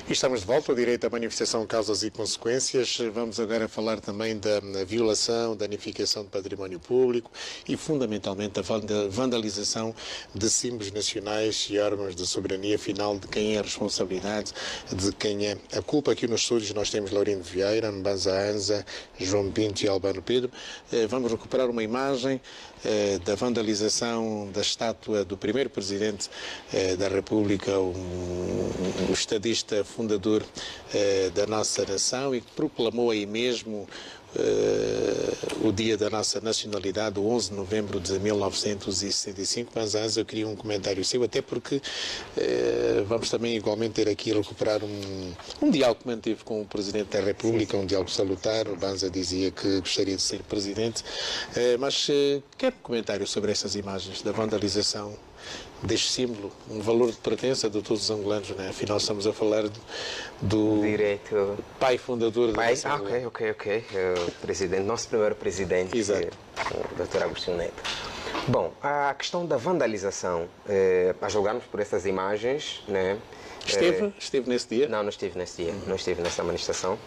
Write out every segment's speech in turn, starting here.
E estamos de volta ao direito à manifestação, causas e consequências. Vamos agora falar também da violação, danificação de património público e, fundamentalmente, da vandalização de símbolos nacionais e órgãos de soberania final, de quem é a responsabilidade, de quem é a culpa. Aqui nos estúdios nós temos Laurindo Vieira, Mbanza Anza, João Pinto e Albano Pedro. Vamos recuperar uma imagem da vandalização da estátua do primeiro presidente da República, o estadista fundador da nossa nação, e que proclamou aí mesmo o dia da nossa nacionalidade, o 11 de novembro de 1965. Mas antes eu queria um comentário seu, até porque vamos também igualmente ter aqui a recuperar um diálogo que mantive com o Presidente da República, um diálogo salutar. O Banza dizia que gostaria de ser Presidente, mas quero um comentário sobre essas imagens da vandalização deste símbolo, um valor de pertença de todos os angolanos, né? Afinal estamos a falar do direito pai fundador da nossa ok. O presidente, nosso primeiro presidente, exato, o Dr. Agostinho Neto. Bom, a questão da vandalização, a julgarmos por essas imagens, né? Esteve nesse dia? Não estive nesse dia, não estive nessa manifestação.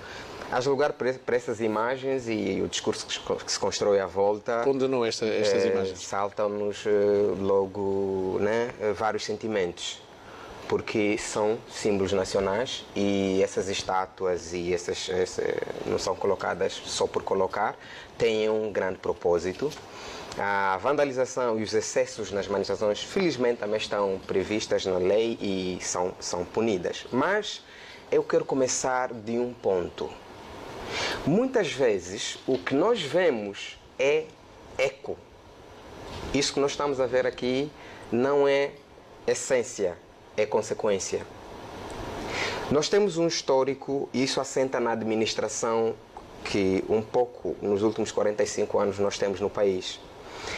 A julgar por essas imagens e o discurso que se constrói à volta, condenou estas imagens. Saltam-nos logo, né, vários sentimentos, porque são símbolos nacionais e essas estátuas e essas não são colocadas só por colocar, têm um grande propósito. A vandalização e os excessos nas manifestações, felizmente, também estão previstas na lei e são punidas. Mas eu quero começar de um ponto. Muitas vezes o que nós vemos é eco. Isso que nós estamos a ver aqui não é essência, é consequência. Nós temos um histórico, e isso assenta na administração que um pouco nos últimos 45 anos nós temos no país.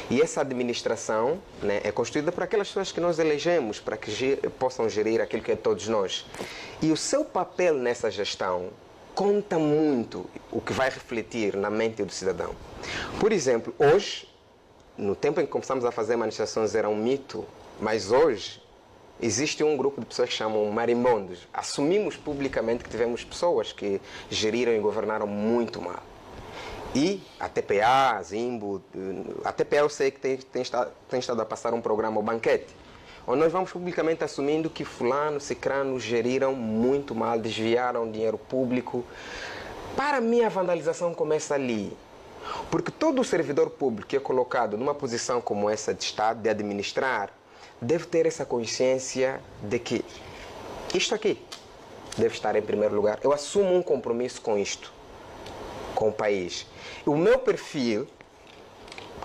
E essa administração, né, é constituída por aquelas pessoas que nós elegemos para que possam gerir aquilo que é todos nós. E o seu papel nessa gestão conta muito o que vai refletir na mente do cidadão. Por exemplo, hoje, no tempo em que começamos a fazer manifestações era um mito, mas hoje existe um grupo de pessoas que chamam marimbondos. Assumimos publicamente que tivemos pessoas que geriram e governaram muito mal. E a TPA, a Zimbo, a TPA eu sei que tem estado a passar um programa, o Banquete, onde nós vamos publicamente assumindo que fulano, cicrano geriram muito mal, desviaram dinheiro público. Para mim, a vandalização começa ali. Porque todo servidor público que é colocado numa posição como essa de Estado, de administrar, deve ter essa consciência de que isto aqui deve estar em primeiro lugar. Eu assumo um compromisso com isto, com o país. O meu perfil,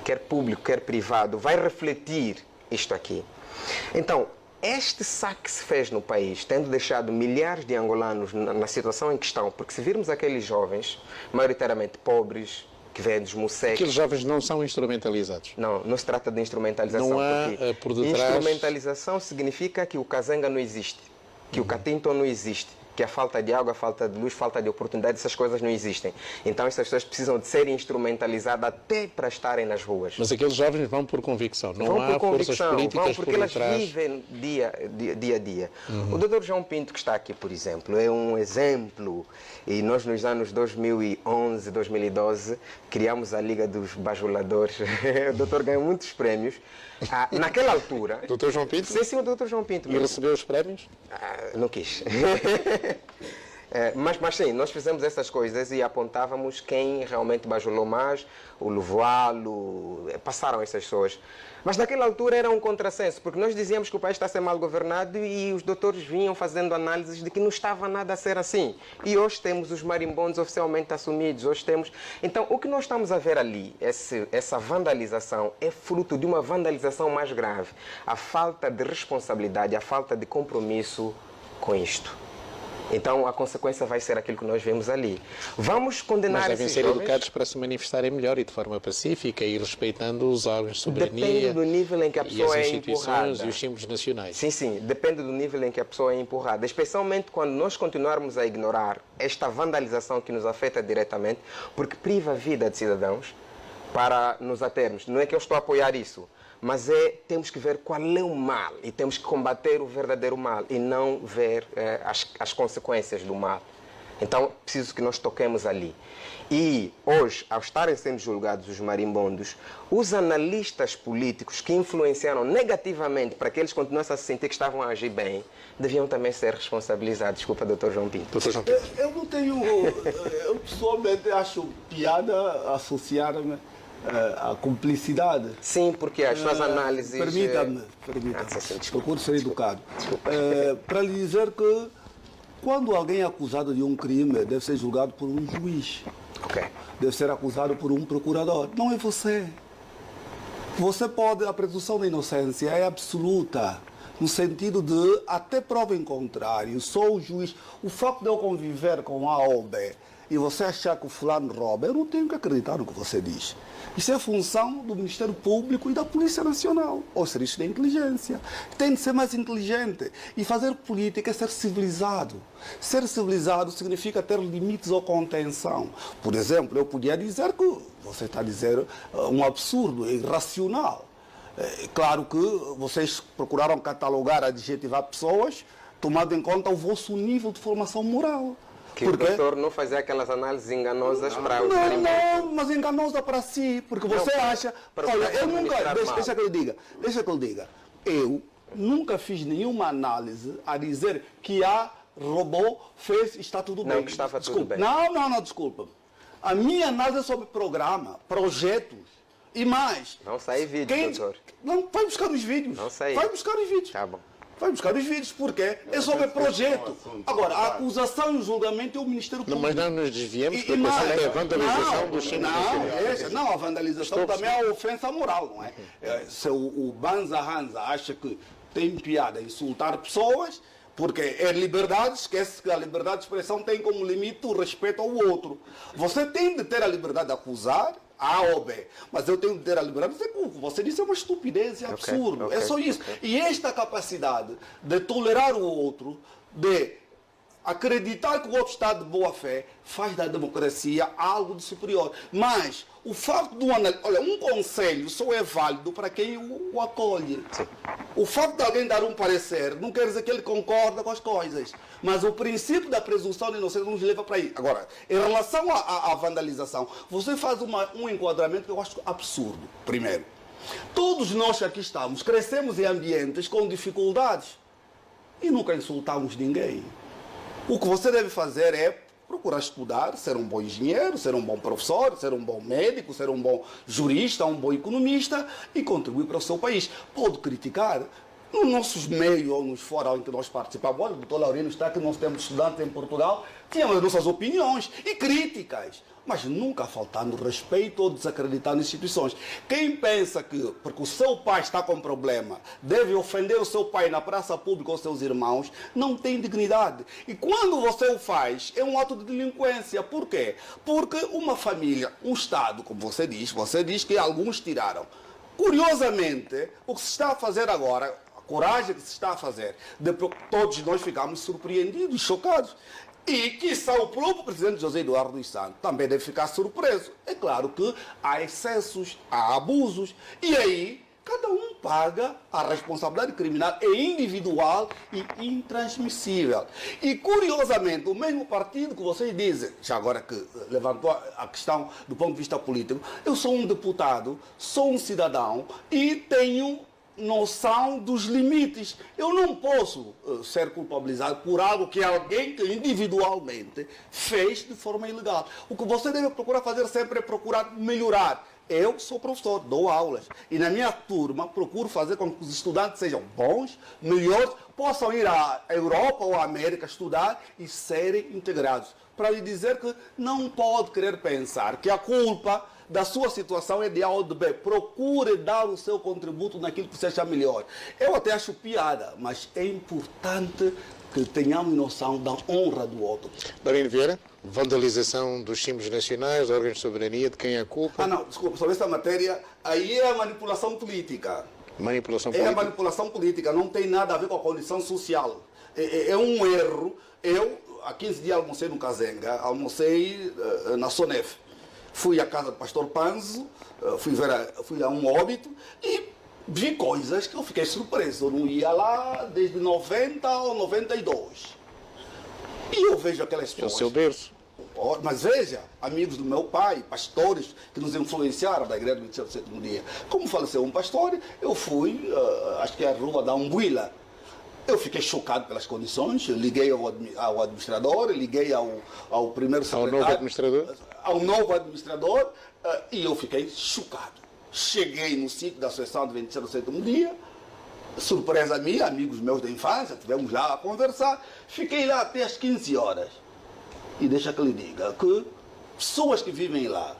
quer público, quer privado, vai refletir isto aqui. Então, este saque que se fez no país, tendo deixado milhares de angolanos na situação em que estão, porque se virmos aqueles jovens, maioritariamente pobres, que vêm dos museus... Aqueles jovens não são instrumentalizados? Não se trata de instrumentalização. Não há por detrás... Instrumentalização significa que o cazenga não existe, que o catinto não existe, que a falta de água, a falta de luz, a falta de oportunidade, essas coisas não existem. Então essas pessoas precisam de ser instrumentalizadas até para estarem nas ruas. Mas aqueles jovens vão por convicção, não há forças políticas vão porque por elas detrás. vivem dia a dia. O Dr. João Pinto, que está aqui, por exemplo, é um exemplo. E nós, nos anos 2011, 2012, criamos a Liga dos Bajuladores. O doutor ganhou muitos prémios. Naquela altura... Dr. João Pinto? Sim, o Dr. João Pinto. E recebeu os prémios? Não quis. Mas sim, nós fizemos essas coisas e apontávamos quem realmente bajulou mais, o Luvoalo, passaram essas pessoas. Mas naquela altura era um contrassenso, porque nós dizíamos que o país está a ser mal governado e os doutores vinham fazendo análises de que não estava nada a ser assim. E hoje temos os marimbondos oficialmente assumidos, hoje temos... Então, o que nós estamos a ver ali, essa vandalização, é fruto de uma vandalização mais grave. A falta de responsabilidade, a falta de compromisso com isto. Então, a consequência vai ser aquilo que nós vemos ali. Vamos condenar esses jovens... Mas devem ser educados para se manifestarem melhor e de forma pacífica e respeitando os órgãos de soberania. Depende do nível em que a pessoa é empurrada. E as instituições e os símbolos nacionais. Sim, depende do nível em que a pessoa é empurrada. Especialmente quando nós continuarmos a ignorar esta vandalização que nos afeta diretamente, porque priva a vida de cidadãos para nos atermos. Não é que eu estou a apoiar isso, mas temos que ver qual é o mal e temos que combater o verdadeiro mal e não ver as consequências do mal. Então, preciso que nós toquemos ali. E hoje, ao estarem sendo julgados os marimbondos, os analistas políticos que influenciaram negativamente para que eles continuassem a se sentir que estavam a agir bem, deviam também ser responsabilizados. Desculpa, Dr. João Pinto. Doutor João Pinto. Eu não tenho... Eu pessoalmente acho piada associar-me à cumplicidade. Sim, porque as suas análises... Permita-me. Procuro ser educado. Para lhe dizer que quando alguém é acusado de um crime, deve ser julgado por um juiz. Ok. Deve ser acusado por um procurador. Não é você. Você pode... A presunção da inocência é absoluta, no sentido de, até prova em contrário, só o juiz... O facto de eu conviver com A ou B e você achar que o fulano rouba, eu não tenho que acreditar no que você diz. Isso é função do Ministério Público e da Polícia Nacional, ou Serviço de Inteligência. Tem de ser mais inteligente. E fazer política é ser civilizado. Ser civilizado significa ter limites ou contenção. Por exemplo, eu podia dizer que você está a dizer um absurdo, irracional. Claro que vocês procuraram catalogar, adjetivar pessoas, tomando em conta o vosso nível de formação moral. Que o doutor não fazia aquelas análises enganosas para os Não, mas enganosa para si, porque você acha... Olha, eu nunca... Deixa que eu diga. Eu nunca fiz nenhuma análise a dizer que A roubou, fez, está tudo bem. Não, que estava tudo bem. Não, desculpa. A minha análise é sobre programa, projetos e mais. Não sai vídeo, doutor. Não, vai buscar os vídeos. Não sai. Vai buscar os vídeos. Tá bom. Vai buscar os vídeos, porque é sobre projeto. Agora, a acusação e o julgamento é o Ministério Público. Mas não nos desviemos para a vandalização dos símbolos nacionais. Não, a vandalização também é a ofensa moral, não é? Se o Banza Hanza acha que tem piada insultar pessoas, porque é liberdade, esquece que a liberdade de expressão tem como limite o respeito ao outro. Você tem de ter a liberdade de acusar, A ou B. Mas eu tenho de ter a liberdade de dizer que você disse é uma estupidez, é absurdo. É só isso. E esta capacidade de tolerar o outro, de acreditar que o outro está de boa fé, faz da democracia algo de superior. Mas o facto de um conselho só é válido para quem o acolhe. Sim. O facto de alguém dar um parecer não quer dizer que ele concorda com as coisas. Mas o princípio da presunção de inocência nos leva para aí. Agora, em relação à vandalização, você faz um enquadramento que eu acho absurdo. Primeiro, todos nós que aqui estamos crescemos em ambientes com dificuldades e nunca insultamos ninguém. O que você deve fazer é procurar estudar, ser um bom engenheiro, ser um bom professor, ser um bom médico, ser um bom jurista, um bom economista e contribuir para o seu país. Pode criticar. Nos nossos meios ou nos fóruns em que nós participamos, olha, o doutor Laurino está aqui, nós temos estudantes em Portugal, tínhamos as nossas opiniões e críticas, mas nunca faltando respeito ou desacreditando instituições. Quem pensa que, porque o seu pai está com problema, deve ofender o seu pai na praça pública ou seus irmãos, não tem dignidade. E quando você o faz, é um ato de delinquência. Por quê? Porque uma família, um Estado, como você diz que alguns tiraram. Curiosamente, o que se está a fazer agora, coragem que se está a fazer, todos nós ficamos surpreendidos, chocados. E que o próprio presidente José Eduardo dos Santos também deve ficar surpreso. É claro que há excessos, há abusos, e aí cada um paga. A responsabilidade criminal é individual e intransmissível. E curiosamente, o mesmo partido que vocês dizem, já agora que levantou a questão do ponto de vista político, eu sou um deputado, sou um cidadão e tenho noção dos limites. Eu não posso ser culpabilizado por algo que alguém que individualmente fez de forma ilegal. O que você deve procurar fazer sempre é procurar melhorar. Eu sou professor, dou aulas e na minha turma procuro fazer com que os estudantes sejam bons, melhores, possam ir à Europa ou à América estudar e serem integrados. Para lhe dizer que não pode querer pensar que a culpa da sua situação é de A ou de B. Procure dar o seu contributo naquilo que você acha melhor. Eu até acho piada, mas é importante que tenhamos noção da honra do outro. Laurino Vieira, vandalização dos símbolos nacionais, órgãos de soberania, de quem é a culpa? Não, desculpa, sobre essa matéria, aí é a manipulação política. Manipulação política? É a manipulação política, não tem nada a ver com a condição social. É um erro. Eu, há 15 dias, almocei no Kazenga, almocei na Sonef. Fui à casa do pastor Panzo, fui a um óbito e vi coisas que eu fiquei surpreso. Eu não ia lá desde 90 ou 92. E eu vejo aquelas É o pessoas. seu berço. Mas veja, amigos do meu pai, pastores que nos influenciaram da igreja do 27º dia. Como faleceu um pastor, eu fui, acho que é a rua da Umbuila. Eu fiquei chocado pelas condições, liguei ao administrador, liguei ao primeiro secretário. Ao novo administrador? Ao novo administrador, e eu fiquei chocado. Cheguei no sítio da Associação do 27º dia, surpresa minha, amigos meus da infância, tivemos lá a conversar, fiquei lá até às 15 horas. E deixa que lhe diga que pessoas que vivem lá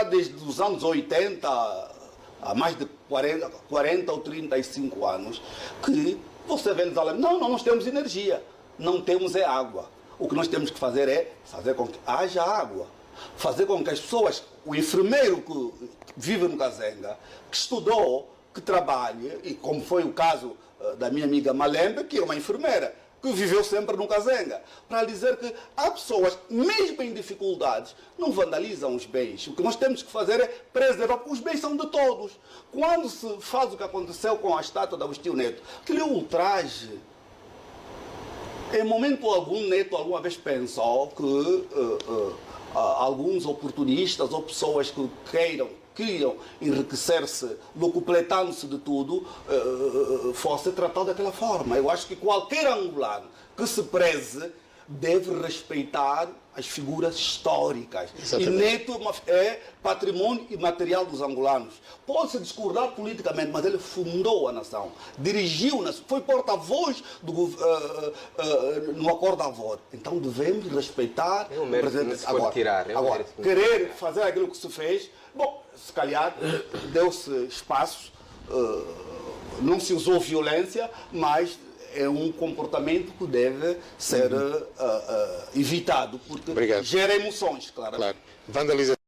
desde os anos 80 a mais de 40 ou 35 anos, que você vê eles falando, não, nós temos energia, não temos é água. O que nós temos que fazer é fazer com que haja água. Fazer com que as pessoas, o enfermeiro que vive no Kazenga, que estudou, que trabalhe, e como foi o caso da minha amiga Malembe, que é uma enfermeira, que viveu sempre no Kazenga, para dizer que há pessoas, mesmo em dificuldades, não vandalizam os bens. O que nós temos que fazer é preservar, porque os bens são de todos. Quando se faz o que aconteceu com a estátua de Agostinho Neto, aquele ultraje, em momento algum, Neto alguma vez pensou que alguns oportunistas ou pessoas que queriam enriquecer-se, locupletando-se de tudo, fosse tratado daquela forma. Eu acho que qualquer angolano que se preze deve respeitar as figuras históricas. Exatamente. E Neto é patrimônio imaterial dos angolanos. Pode-se discordar politicamente, mas ele fundou a nação, dirigiu, foi porta-voz no acordo de Avor. Então devemos respeitar É um mérito que não se pode tirar. Agora, querer fazer aquilo que se fez, bom, se calhar deu-se espaço, não se usou violência, mas é um comportamento que deve ser evitado, porque Obrigado. gera emoções, claramente. Claro. Vandalização.